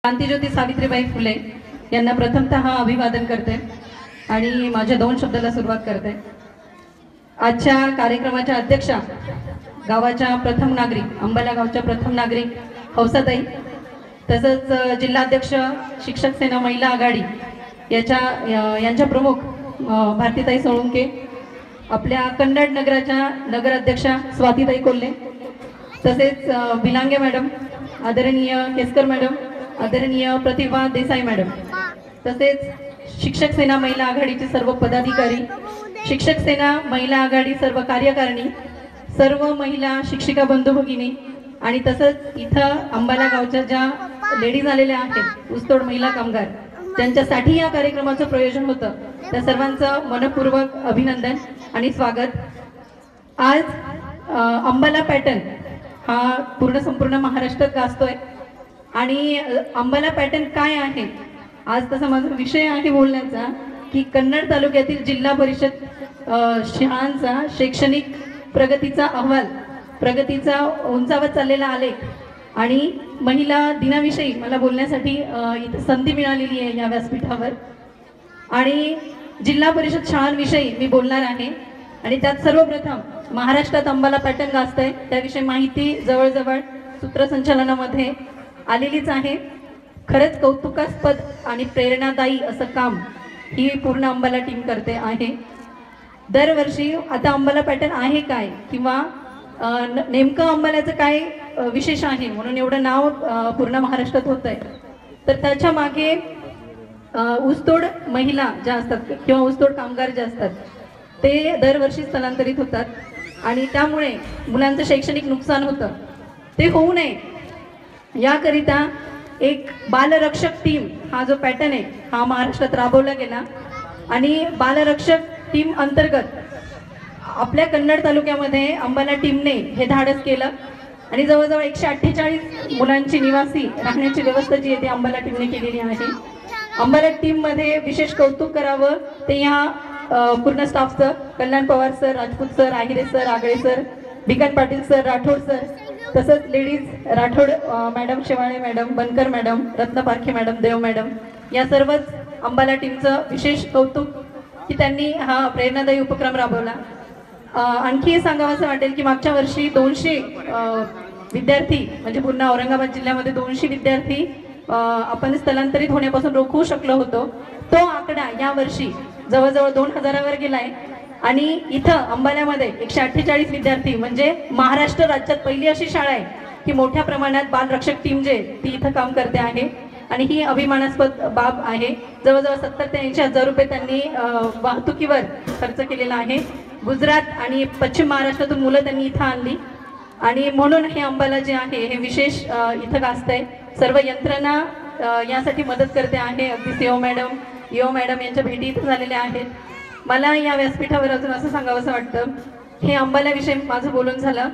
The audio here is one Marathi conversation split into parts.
क्रांतिज्योती सावित्रीबाई फुले यांना प्रथमतः अभिवादन करते आणि माझ्या 2 शब्दाला सुरुवात करते। आजच्या कार्यक्रमाच्या अध्यक्षा गावाच्या प्रथम नागरिक अंबाला गावच्या प्रथम नागरिक हौसाताई, तसंच जिल्हाध्यक्ष शिक्षक सेना महिला आघाडी यांच्या प्रमुख भारतीताई सोळुंके, आपल्या कन्नड नगराच्या नगराध्यक्षा स्वातीताई कोल्हे, तसेच बिलांगे मॅडम, आदरणीय केसकर मॅडम, आदरणीय प्रतिभा देसाई मॅडम, तसेच शिक्षक सेना महिला आघाडीचे सर्व पदाधिकारी, शिक्षक सेना महिला आघाडी सर्व कार्यकारिणी, सर्व महिला शिक्षिका बंधू भगिनी आणि तसंच इथं अंबाला गावच्या ज्या लेडीज आलेल्या आहेत, ऊसतोड महिला कामगार, त्यांच्यासाठी या कार्यक्रमाचं प्रयोजन होतं, त्या सर्वांचं मनपूर्वक अभिनंदन आणि स्वागत। आज अंबाला पॅटर्न हा संपूर्ण महाराष्ट्रात गाजतोय आणि अंबाला पॅटर्न काय आहे, आज तसा माझा विषय आहे बोलण्याचा की कन्नड तालुक्यातील जिल्हा परिषद शाळांचा शैक्षणिक प्रगतीचा अहवाल, प्रगतीचा उंचावत चाललेला आलेख आणि महिला दिनाविषयी मला बोलण्यासाठी इथे संधी मिळालेली आहे या व्यासपीठावर आणि जिल्हा परिषद शाळांविषयी मी बोलणार आहे। आणि त्यात सर्वप्रथम महाराष्ट्रात अंबाला पॅटर्न गाजतंय त्याविषयी माहिती जवळजवळ सूत्रसंचालनामध्ये आलेलीच आहे। खरंच कौतुकास्पद आणि प्रेरणादायी असं काम ही पूर्ण अंबाला टीम करते आहे। दरवर्षी आता अंबाला पॅटर्न आहे काय किंवा नेमकं अंबाल्याचं काय विशेष आहे म्हणून एवढं नाव पूर्ण महाराष्ट्रात होत आहे, तर त्याच्या मागे ऊसतोड महिला ज्या असतात किंवा ऊसतोड कामगार जे असतात ते दरवर्षी स्थलांतरित होतात आणि त्यामुळे मुलांचं शैक्षणिक नुकसान होतं। ते होऊ नये याकरिता एक बालरक्षक टीम हा जो पॅटर्न आहे हा महाराष्ट्रात राबवला गेला आणि बालरक्षक टीम अंतर्गत आपल्या कन्नड तालुक्यामध्ये अंबाला टीमने हे धाडस केलं आणि जवळजवळ 148 मुलांची निवासी राहण्याची व्यवस्था जी आहे ती अंबाला टीमने केलेली आहे। अंबाला टीम मध्ये विशेष कौतुक करावं ते ह्या पूर्ण स्टाफचं, Kalyan Pawar sir, Rajput sir, Ahire sir, Agale sir, Bhikan Patil sir, Rathod sir, तसंच ladies Rathod madam, Shewale madam, Bankar madam, Ratna Parkhe madam, देव मॅडम, या सर्वच अंबाला टीमचं विशेष कौतुक की त्यांनी हा प्रेरणादायी उपक्रम राबवला। आणखी हे सांगावंसं वाटेल की मागच्या वर्षी 200 विद्यार्थी म्हणजे पूर्ण औरंगाबाद जिल्ह्यामध्ये 200 विद्यार्थी आपण स्थलांतरित होण्यापासून रोखू शकलो होतो, तो आकडा यावर्षी जवळजवळ 2000वर गेलाय आणि इथं अंबाल्यामध्ये 148 विद्यार्थी म्हणजे महाराष्ट्र राज्यात पहिली अशी शाळा आहे की मोठ्या प्रमाणात बालरक्षक टीम जे ती इथं काम करते आहे आणि ही अभिमानास्पद बाब आहे। जवळजवळ 70 ते 80 हजार रुपये त्यांनी वाहतुकीवर खर्च केलेला आहे। गुजरात आणि पश्चिम महाराष्ट्रातून मुलं त्यांनी इथं आणली आणि म्हणून हे अंबाला जे आहे हे विशेष इथं गाजतंय। सर्व यंत्रणा यासाठी मदत करते आहे, अगदी सीओ मॅडम, ईओ मॅडम यांच्या भेटी इथं झालेल्या आहेत। मला या व्यासपीठावर अजून असं सांगावंसं वाटतं, हे अंबाल्याविषयी माझं बोलून झालं।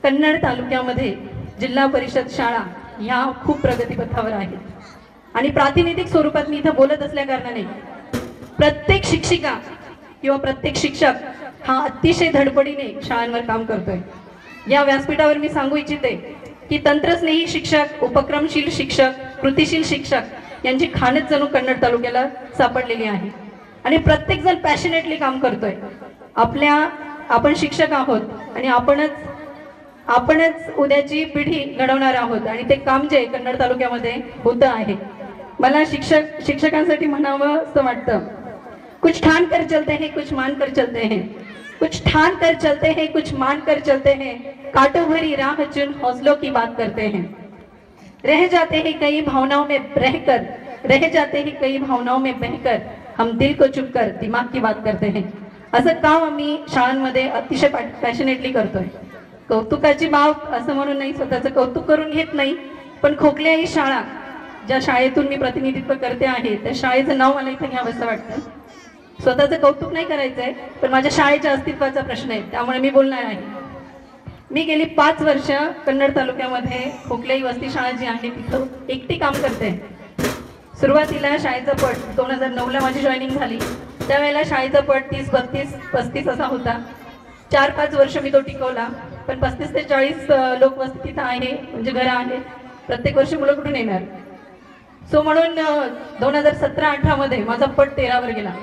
कन्नड तालुक्यामध्ये जिल्हा परिषद शाळा ह्या खूप प्रगतीपथावर आहेत आणि प्रातिनिधिक स्वरूपात मी इथं बोलत असल्या कारणाने प्रत्येक शिक्षिका किंवा प्रत्येक शिक्षक हा अतिशय धडपडीने शाळांवर काम करतोय। या व्यासपीठावर मी सांगू इच्छिते की तंत्रस्नेही शिक्षक, उपक्रमशील शिक्षक, कृतिशील शिक्षक यांची खाणच जणू कन्नड तालुक्याला सापडलेली आहे आणि प्रत्येक जण पॅशनेटली काम करतोय। आपण शिक्षक आहोत आणि आपणच उद्याची पिढी घडवणार आहोत आणि ते काम जे कन्नड तालुक्यामध्ये होतं आहे। मला शिक्षकांसाठी म्हणावं असं वाटतं, कुछ ठान कर चलते हैं, कुछ मान कर चलते हैं, कुछ ठान कर चलते हैं, कुछ मान कर चलते हैं, कांटों भरी राह चुन हौसलों की बात करते हैं, रह जाते हैं कई भावनाओं में रहकर, रह जाते हैं कई भावनाओं में बहकर, हम दिल को चुप कर दिमाग की बात करते हैं। असं काम आम्ही शाळांमध्ये अतिशय पॅशनेटली करतोय। कौतुकाची बाब असं म्हणून नाही, स्वतःचं कौतुक करून घेत नाही, पण खोकल्या ही शाळा ज्या शाळेतून मी प्रतिनिधित्व करते आहे त्या शाळेचं नाव मला इथं घ्यावंसं वाटतं। स्वतःचं कौतुक नाही करायचंय, पण माझ्या शाळेच्या अस्तित्वाचा प्रश्न आहे त्यामुळे मी बोलणार आहे। मी गेली 5 वर्ष कन्नड तालुक्यामध्ये खोकलाई वस्ती शाळा जी आहे तिथं एकटी काम करते। सुरुवातीला शाळेचा पट 2009ला माझी जॉईनिंग झाली, त्यावेळेला शाळेचा पट 30, 32, 35 असा होता। 4-5 वर्ष मी तो टिकवला, पण 35 ते 40 लोक वस्ती तिथं आहे म्हणजे घरं आहे। प्रत्येक वर्षी मुलं कुठून येणार? सो म्हणून 2017-18 मध्ये माझा पट 13 वर गेला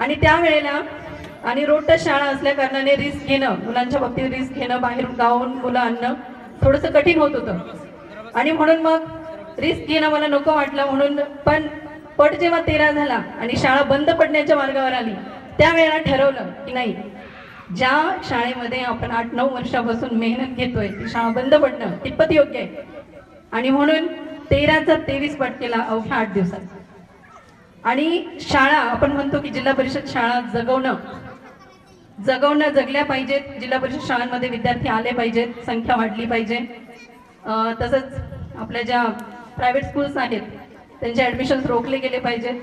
आणि त्यावेळेला आणि रोड टच शाळा असल्या कारणाने रिस्क घेणं, मुलांच्या बाबतीत रिस्क घेणं, बाहेरून गावाहून मुलं आणणं थोडंसं कठीण होत होतं आणि म्हणून मग रिस्क घेणं मला नको वाटलं. म्हणून पण पट जेव्हा 13 झाला आणि शाळा बंद पडण्याच्या मार्गावर आली त्यावेळेला ठरवलं की नाही, ज्या शाळेमध्ये आपण 8-9 वर्षापासून मेहनत घेतोय ती शाळा बंद पडणं कितपत योग्य आहे. आणि म्हणून 13चा 23 पट केला अवघ्या 8 दिवसात. आणि शाळा आपण म्हणतो की जिल्हा परिषद शाळा जगल्या पाहिजेत, जिल्हा परिषद शाळांमध्ये विद्यार्थी आले पाहिजेत, संख्या वाढली पाहिजे. तसंच आपल्या ज्या प्रायव्हेट स्कूल्स आहेत त्यांचे ॲडमिशन्स रोखले गेले पाहिजेत.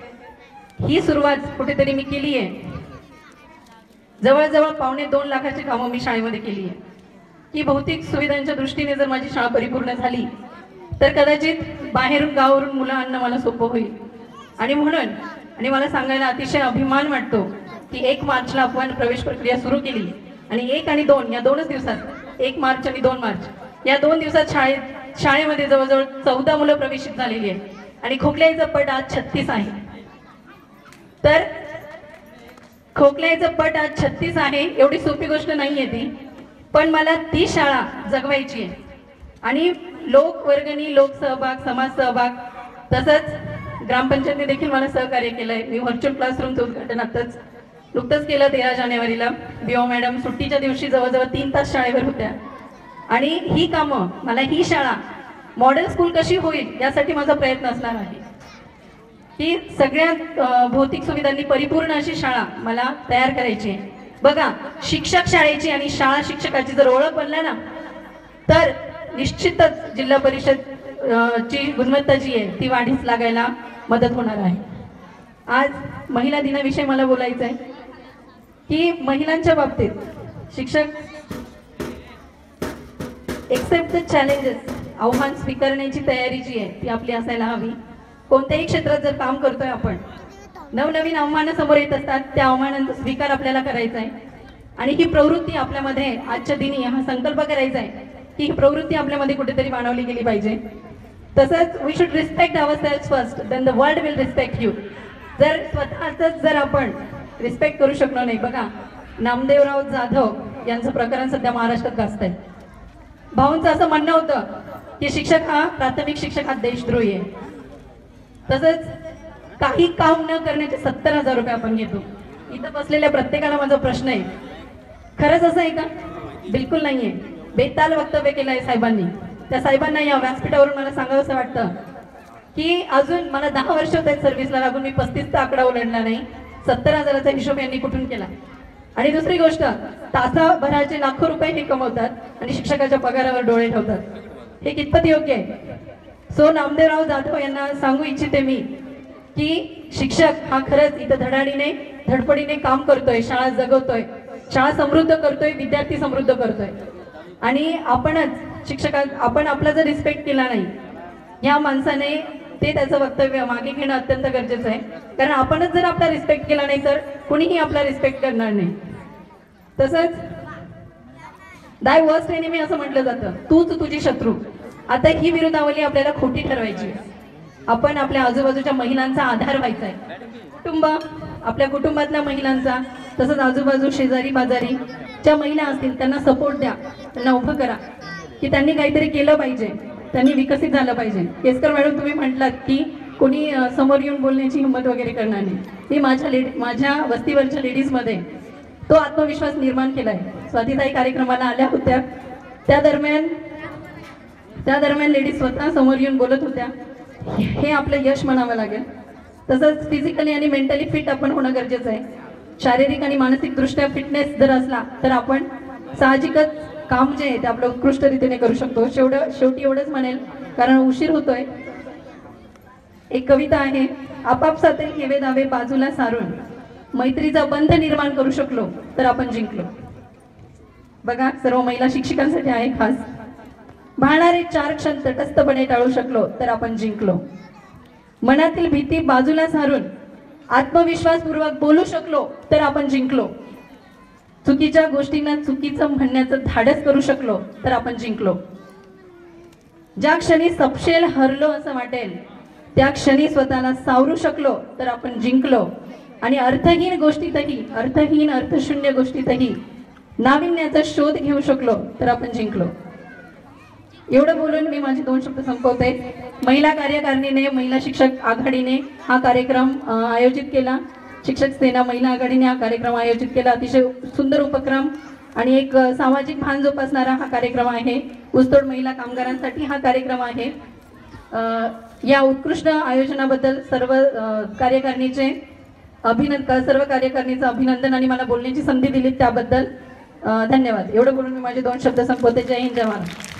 ही सुरुवात कुठेतरी मी केली आहे. जवळजवळ 1.25-2 लाखाची कामं मी शाळेमध्ये केली आहे. की भौतिक सुविधांच्या दृष्टीने जर माझी शाळा परिपूर्ण झाली तर कदाचित बाहेरून गावावरून मुलं आणणं मला सोपं होईल. आणि म्हणून मला सांगायला अतिशय अभिमान वाटतो की 1 मार्चला आपण प्रवेश प्रक्रिया सुरू केली आणि 1 आणि 2 या 2च दिवसात, 1 मार्च आणि 2 मार्च या 2 दिवसात शाळेमध्ये जवळजवळ 14 मुलं प्रवेशित झालेली आहेत आणि खोकल्याचं पट आज 36 आहे. तर खोकल्याचं पट आज 36 आहे. एवढी सोपी गोष्ट नाहीये ती, पण मला ती शाळा जगवायची आहे. आणि लोकवर्गणी, लोकसहभाग, समाज सहभाग, तसंच ग्रामपंचायतने देखील मला सहकार्य केलंय. मी व्हर्च्युअल क्लासरूमचं उद्घाटन नुकतंच केलं 13 जानेवारीला. बीओ मॅडम सुट्टीच्या दिवशी जवळजवळ 3 तास शाळेवर होत्या आणि ही कामं, मला ही शाळा मॉडेल स्कूल कशी होईल यासाठी माझा प्रयत्न असणार आहे की सगळ्या भौतिक सुविधांनी परिपूर्ण अशी शाळा मला तयार करायची आहे. बघा, शिक्षक शाळेची आणि शाळा शिक्षकाची जर ओळख बनला ना तर निश्चितच जिल्हा परिषद ची गुणवत्ता जी आहे ती वाढीस लागायला मदत होणार आहे. आज महिला दिनाविषयी मला बोलायचं आहे की महिलांच्या बाबतीत शिक्षक एक्सेप्ट द चॅलेंजेस, आव्हान स्वीकारण्याची तयारी जी आहे ती आपली असायला हवी. कोणत्याही क्षेत्रात जर काम करतोय आपण, नवनवीन आव्हानं समोर येत असतात, त्या आव्हानांचा स्वीकार आपल्याला करायचा आहे. आणि ही प्रवृत्ती आपल्यामध्ये आजच्या दिनी हा संकल्प करायचा आहे की ही प्रवृत्ती आपल्यामध्ये कुठेतरी मानवली गेली पाहिजे. तसंच we should respect ourselves first, then the world will respect you. जर आपण रिस्पेक्ट करू शकलो नाही, बघा नामदेवराव जाधव यांचं प्रकरण सध्या महाराष्ट्रात गाजत आहे. भाऊंचं असं म्हणणं होतं की प्राथमिक शिक्षक हा देशद्रोही आहे. तसंच काही काम न करण्याचे 70,000 रुपये आपण घेतो. इथं बसलेल्या प्रत्येकाला माझा प्रश्न आहे, खरंच असं आहे का? बिलकुल नाहीये. बेताल वक्तव्य केलं आहे साहेबांनी. त्या साहेबांना या व्यासपीठावरून मला सांगावं असं वाटतं की अजून मला 10 वर्ष होत आहेत सर्व्हिसला लागून, मी 35चा आकडा ओलांडला नाही. 70,000चा हिशोब यांनी कुठून केला? आणि दुसरी गोष्ट, तासाभराचे लाखो रुपये हे कमवतात आणि शिक्षकाच्या पगारावर डोळे ठेवतात. हे कितपत योग्य आहे? सो नामदेवराव जाधव यांना सांगू इच्छिते मी की शिक्षक हा खरंच इथं धडपडीने काम करतोय, शाळा जगवतोय, शाळा समृद्ध करतोय, विद्यार्थी समृद्ध करतोय. आणि आपण आपला जर रिस्पेक्ट केला नाही, या माणसाने त्याचं वक्तव्य मागे घेणं अत्यंत गरजेचं आहे. कारण आपणच जर आपला रिस्पेक्ट केला नाही तर कुणीही आपला रिस्पेक्ट करणार नाही. तसंच दाय वर्स्ट एनिमी असं म्हटलं जातं, तूच तुझी शत्रू. आता ही विरुद्धावली आपल्याला खोटी ठरवायची. आपण आपल्या आजूबाजूच्या महिलांचा आधार व्हायचा आहे. आपल्या कुटुंबातल्या महिलांचा, तसंच आजूबाजू शेजारी पाजारी ज्या महिला असतील त्यांना सपोर्ट द्या, त्यांना उभं करा की त्यांनी काहीतरी केलं पाहिजे, त्यांनी विकसित झालं पाहिजे. केसकर मॅडम, तुम्ही म्हटलात की कोणी समोर येऊन बोलण्याची हिंमत वगैरे करणार नाही. मी माझ्या वस्तीवरच्या लेडीजमध्ये तो आत्मविश्वास निर्माण केलाय. स्वातीताई कार्यक्रमाला आल्या होत्या, त्या दरम्यान लेडीज स्वतः समोर येऊन बोलत होत्या. हे आपलं यश म्हणावं लागेल. तसंच फिजिकली आणि मेंटली फिट आपण होणं गरजेचं आहे. शारीरिक आणि मानसिक दृष्ट्या फिटनेस जर असला तर आपण साहजिकच काम जे आहे ते आपलं उत्कृष्ट रीतीने करू शकतो. शेवटी एवढंच म्हणेल, कारण उशीर होतोय. एक कविता आहे, आपापसातील हेवे दावे बाजूला सारून मैत्रीचा बंध निर्माण करू शकलो तर आपण जिंकलो. बघा, सर्व महिला शिक्षकांसाठी आहे खास. भाळणारे 4 क्षण तटस्थपणे टाळू शकलो तर आपण जिंकलो. मनातील भीती बाजूला सारून आत्मविश्वासपूर्वक बोलू शकलो तर आपण जिंकलो. चुकीच्या गोष्टींना चुकीचं म्हणण्याचं धाडस करू शकलो तर आपण जिंकलो. ज्या क्षणी सपशेल हरलो असं वाटेल त्या क्षणी स्वतःला सावरू शकलो तर आपण जिंकलो. आणि अर्थहीन गोष्टीतही, अर्थहीन अर्थशून्य गोष्टीतही नाविन्याचा शोध घेऊ शकलो तर आपण जिंकलो. एवढं बोलून मी माझे 2 शब्द संपवते. महिला कार्यकारिणीने, महिला शिक्षक आघाडीने हा कार्यक्रम आयोजित केला. शिक्षक सेना महिला आघाडीने हा कार्यक्रम आयोजित केला. अतिशय सुंदर उपक्रम आणि एक सामाजिक भान जोपासणारा हा कार्यक्रम आहे. ऊसतोड महिला कामगारांसाठी हा कार्यक्रम आहे. या उत्कृष्ट आयोजनाबद्दल सर्व कार्यकारिणीचे सर्व कार्यकारिणीचं अभिनंदन आणि मला बोलण्याची संधी दिली त्याबद्दल धन्यवाद. एवढं बोलून मी माझे 2 शब्द संपवते. जय हिंद, जय महाराष्ट्र.